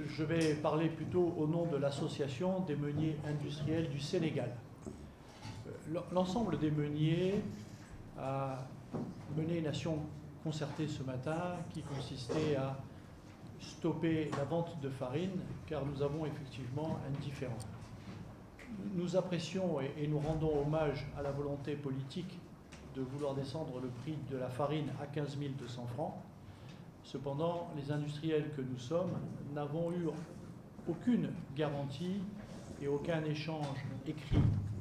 je vais parler plutôt au nom de l'Association des meuniers industriels du Sénégal. L'ensemble des meuniers a mené une action concertée ce matin qui consistait à stopper la vente de farine car nous avons effectivement un différend. Nous apprécions et nous rendons hommage à la volonté politique de vouloir descendre le prix de la farine à 15 200 francs. Cependant, les industriels que nous sommes n'avons eu aucune garantie et aucun échange écrit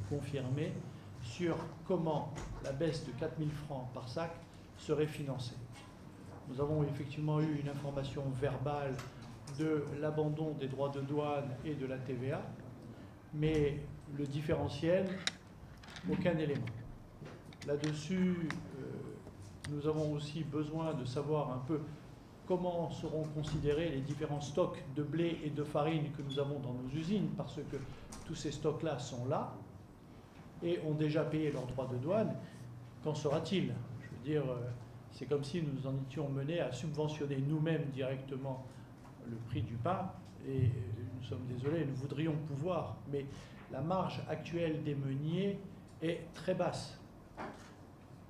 confirmé sur comment la baisse de 4 000 francs par sac serait financée. Nous avons effectivement eu une information verbale de l'abandon des droits de douane et de la TVA, mais le différentiel, aucun élément. Là-dessus, nous avons aussi besoin de savoir un peu comment seront considérés les différents stocks de blé et de farine que nous avons dans nos usines, parce que tous ces stocks-là sont là et ont déjà payé leurs droits de douane. Qu'en sera-t-il? Je veux dire, c'est comme si nous en étions menés à subventionner nous-mêmes directement le prix du pain, et nous sommes désolés, nous voudrions pouvoir, mais la marge actuelle des meuniers est très basse.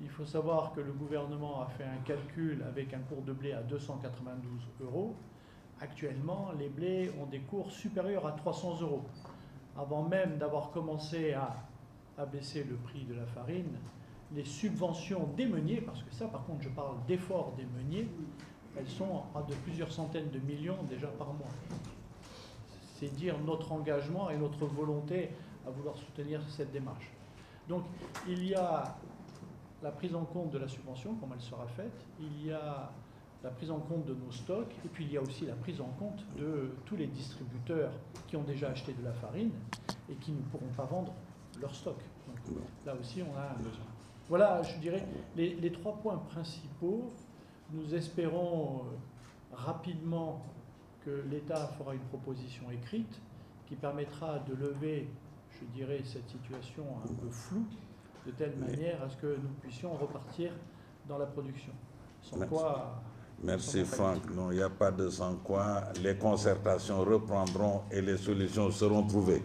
Il faut savoir que le gouvernement a fait un calcul avec un cours de blé à 292 €. Actuellement, les blés ont des cours supérieurs à 300 €. Avant même d'avoir commencé à baisser le prix de la farine, les subventions des meuniers, parce que ça par contre je parle d'efforts des meuniers, elles sont à de plusieurs centaines de millions déjà par mois. C'est dire notre engagement et notre volonté à vouloir soutenir cette démarche. Donc il y a la prise en compte de la subvention, comme elle sera faite, il y a la prise en compte de nos stocks, et puis il y a aussi la prise en compte de tous les distributeurs qui ont déjà acheté de la farine et qui ne pourront pas vendre leur stock. Donc là aussi, on a un besoin. Voilà, je dirais, les 3 points principaux. Nous espérons rapidement que l'État fera une proposition écrite qui permettra de lever, je dirais, cette situation un peu floue, de telle manière à ce que nous puissions repartir dans la production. Sans quoi... Merci Franck. Non, il n'y a pas de sans quoi. Les concertations reprendront et les solutions seront trouvées.